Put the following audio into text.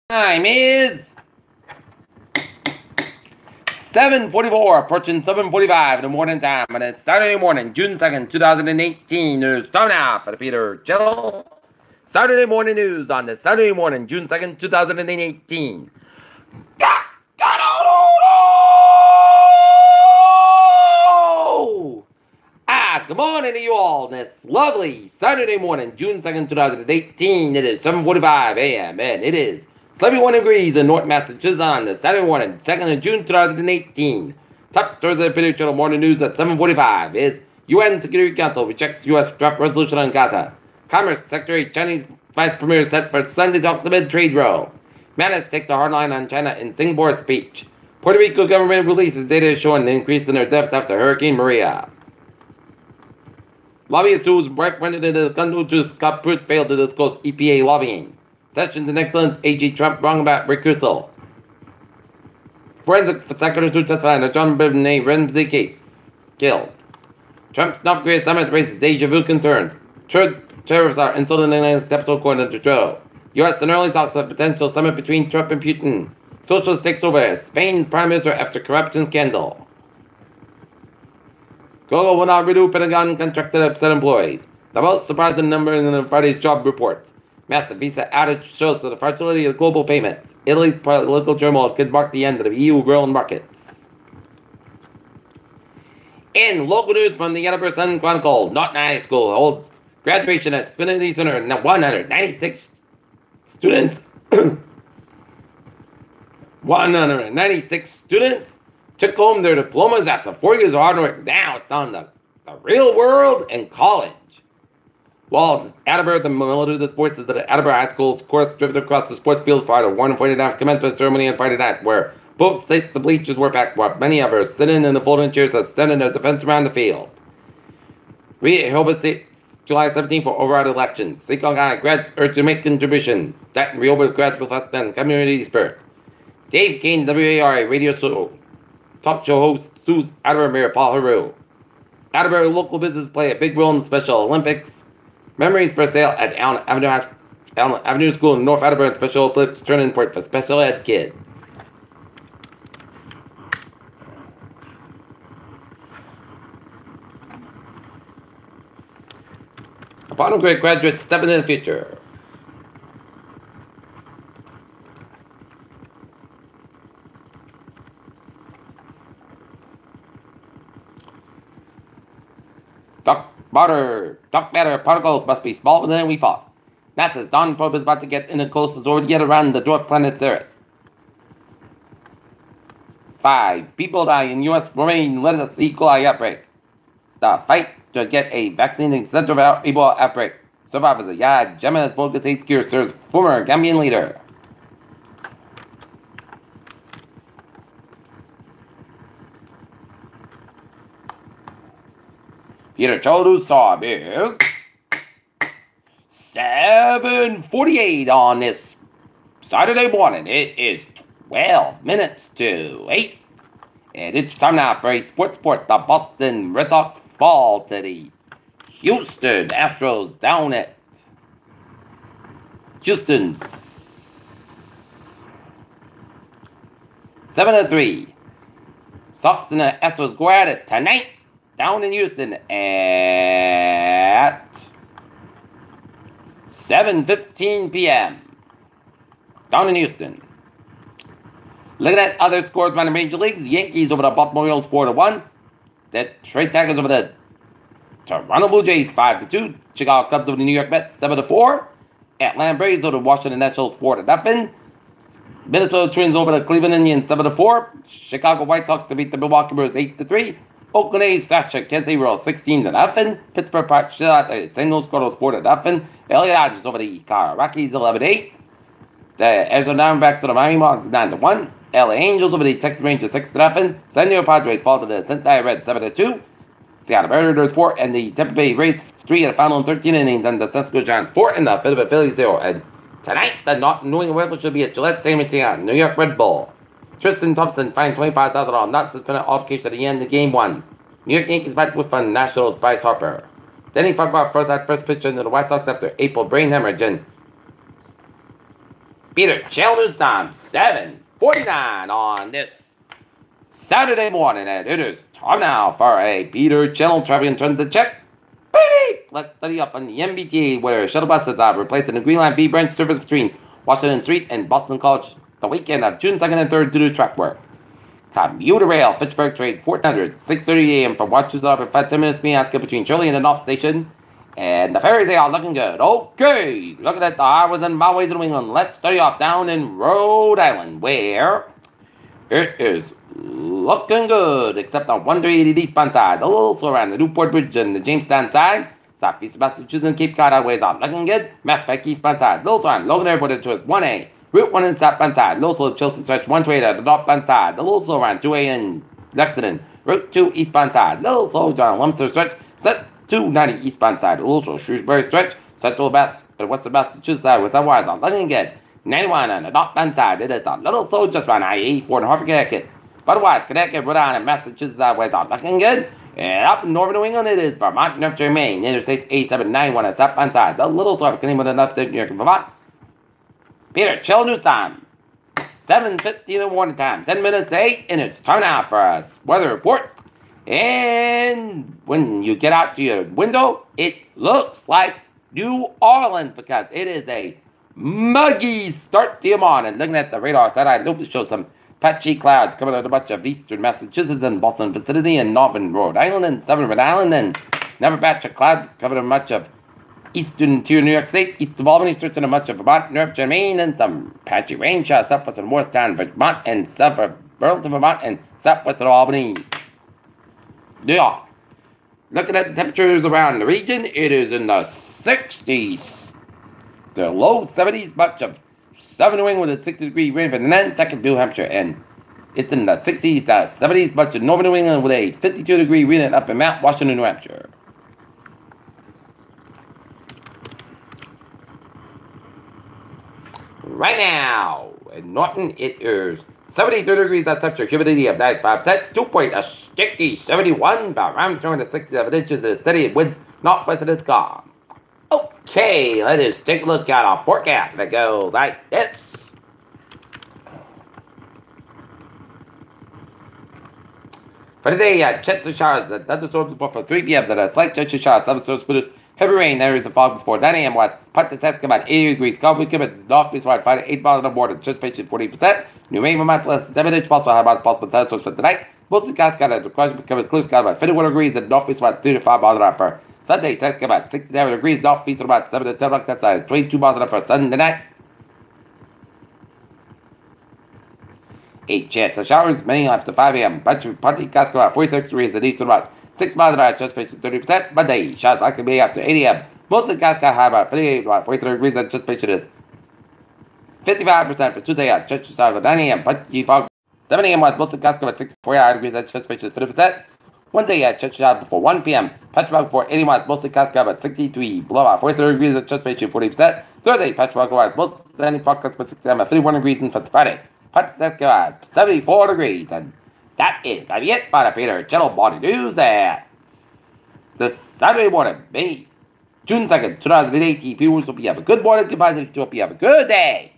Time is 7:44, approaching 7:45 in the morning time, and it's Saturday morning, June 2nd, 2018. It's time now for the Peter Channel Saturday morning news on the Saturday morning, June 2nd, 2018. Good morning to you all on this lovely Saturday morning, June 2nd, 2018. It is 7:45 a.m. and it is 71 degrees in North Massachusetts on the Saturday morning, 2nd of June, 2018. Top stories of the Peter Channel morning news at 7:45 is UN Security Council rejects U.S. draft resolution on Gaza. Commerce Secretary Chinese Vice Premier set for Sunday talks amid trade row. Mattis takes a hard line on China in Singapore speech. Puerto Rico government releases data showing an increase in their deaths after Hurricane Maria. Lobbyists whose representative to Scott Pruitt failed to disclose EPA lobbying. Sessions and excellent AG Trump wrong about recusal. Forensic secretaries who testified in the John Bivney Ramsey case. Killed. Trump's North Korea summit raises deja vu concerns. Terrorists are insulting and unacceptable according to Trudeau. U.S. and early talks of potential summit between Trump and Putin. Socialist takes over Spain's prime minister after corruption scandal. Google will not renew Pentagon contracted upset employees. The most surprising number in Friday's job reports. Massive visa outage shows the fragility of global payments. Italy's political turmoil could mark the end of the EU world markets. In local news from the Edinburgh Sun Chronicle, Norton High School holds graduation at Xfinity Center. 196 students. 196 students took home their diplomas after 4 years of hard work. Now it's on the real world and college. Well, Edinburgh, the melody of the sports is that Edinburgh High School's course drifted across the sports fields prior to 1:49 commencement ceremony on Friday night, where both sets of bleachers were packed, while many of us sitting in the folding chairs that stand in their defense around the field. Rehoboth State, July 17th for override elections. Seekonk High grads urged to make contribution. That and Rehoboth grads reflect on community spirit. Dave Kane, WARA radio show. Talk show host sues Attleboro Mayor Paul Heroux. Attleboro local business play a big role in the Special Olympics. Memories for sale at Allen Avenue School in North Attleboro and Special Olympics turning point for special ed kids. Bottom grade graduates stepping in the future. Dark matter particles must be smaller than we thought. NASA's Dawn probe is about to get in the closest orbit yet around the dwarf planet Ceres. 5 people die in U.S. Romaine lettuce E. coli outbreak. The fight to get a vaccine in the center of our Ebola outbreak. Survivors of Yad Gemma's bogus HQ serves former Gambian leader. Peter Childers time is 7:48 on this Saturday morning. It is 12 minutes to 8. And it's time now for a sports report. The Boston Red Sox fall to the Houston Astros down at Houston 7-3. Sox and the Astros go at it tonight. Down in Houston at 7:15 p.m. Down in Houston. Looking at other scores by the major leagues. Yankees over the Baltimore Orioles 4-1. Detroit Tigers over the Toronto Blue Jays 5-2. Chicago Cubs over the New York Mets 7-4. Atlanta Braves over the Washington Nationals 4-0. Minnesota Twins over the Cleveland Indians 7-4. Chicago White Sox to beat the Milwaukee Brewers 8-3. Oakland A's thrashed Kansas City Royals 16-0. Pittsburgh Pirates shut out the St. Louis Cardinals 4-0. LA Dodgers over the Colorado Rockies 11-8. The Arizona Diamondbacks over the Miami Marlins 9-1. LA Angels over the Texas Rangers 6-0. San Diego Padres fall to the Cincinnati Reds 7-2. Seattle Mariners 4 and the Tampa Bay Rays 3 at the final in 13 innings, and the San Francisco Giants 4 and the Philadelphia Phillies 0. And tonight, the New England Red Bulls should be at Gillette Stadium in New York Red Bull. Tristan Thompson fined $25,000 not suspended altercation at the end of Game 1. New York Yankees back with fun Nationals Bryce Harper. Danny Farquhar first pitch into the White Sox after April brain hemorrhage, and Peter Chill News Time, 7:49 on this Saturday morning, and it is time now for a Peter Chill traffic and transit check. Baby! Let's study up on the MBTA, where shuttle buses are replacing the Green Line B branch service between Washington Street and Boston College the weekend of June 2nd and 3rd due to track work. Commuter Rail, Fitchburg Trade, 1400, 6:30 a.m. from Washington up in 5 10 minutes being asked between Shirley and the North Station. And the ferries, they are looking good. Okay, looking at the highways and byways in New England. Let's start off down in Rhode Island, where it is looking good, except on 138 eastbound side. Also around the Newport Bridge and the Jamestown side. Southeast Massachusetts and Cape Cod highways are looking good. Massapequa eastbound side. Also on Logan Airport to 1A. Route 1 in southbound side. Also Chelsea stretch 128 at the northbound side. Also around 2A in Lexington. Route 2 eastbound side. Also John Lumster stretch. Set 290 eastbound side. Also Shrewsbury stretch. Central western Massachusetts side with otherwise are looking good. 91 on the northbound side. It is a little slow just around I-84 in Hartford, Connecticut. But otherwise, Connecticut, Rhode Island, and Massachusetts highways are looking good. And up in northern New England, it is Vermont, New Hampshire, Maine. Interstates 8791 on the southbound side. A little slow for Connecticut and upstate New York and Vermont. Peter, chill news time. 7:50 in the morning time. 10 minutes to 8, and it's time now for us weather report. And when you get out to your window, it looks like New Orleans because it is a muggy start to your morning. Looking at the radar satellite, it shows some patchy clouds coming out of a bunch of eastern Massachusetts and Boston vicinity and northern Rhode Island and southern Rhode Island, and another batch of clouds covering much of eastern interior New York State, east of Albany, stretching to much of Vermont, New Hampshire, Maine, and some patchy rain showers southwest of Morristown, Vermont, and south of Burlington, Vermont, and southwest of Albany, New York. Looking at the temperatures around the region, it is in the 60s, the low 70s, much of southern New England with a 60-degree rain for Nantucket, New Hampshire, and it's in the 60s to 70s, much of northern New England with a 52-degree rain up in Mount Washington, New Hampshire. Right now, in Norton, it is 73 degrees at temperature, humidity of 95%, dew point a sticky 71, about around 267 inches, and a steady winds northwest and it's gone. Okay, let us take a look at our forecast, and it goes like this. For today, chance of showers and thunderstorms report for 3 p.m. Then a slight chance of showers, some storms produce heavy rain. There is a fog before 9 a.m. west. Punch the sets come at 80 degrees. Calm wind come at northeast wide 5 to 8 miles an hour more. Anticipation 40%. New rain amounts less than 7 inches. Possible high amounts possible thunderstorms for tonight. Mostly skies got a requirement becoming clear sky about 51 degrees and northeast wide 3 to 5 miles an hour for Sunday. Skies come at 67 degrees. Northeast at about 7 to 10 miles size 22 miles an hour for Sunday night. 8 chance of showers, many after 5 a.m. Bunch of partly skies come at 46 degrees and east at about 6 miles an hour. Anticipation 30%. Monday, showers likely be after 8 a.m. Mostly skies got high about 58, about 43 degrees. Anticipation is 55% for Tuesday at chance of showers at 9 a.m. Punchy fog 7 a.m. west. Mostly skies come at 64 degrees. Anticipation is 50%. Wednesday at chance of showers before 1 p.m. Punchy fog before 80 miles. Mostly skies come at 63, below about 43 degrees. Anticipation 40%. Thursday, punchy fog west. Mostly sunny fog comes at 60 at 51 degrees. And for Friday, punchy skies come at 74 degrees. And that is going to be it for the Peter Channel Morning News at this Saturday morning, May June 2nd, 2018. People, hope you have a good morning. Goodbye. Hope you have a good day.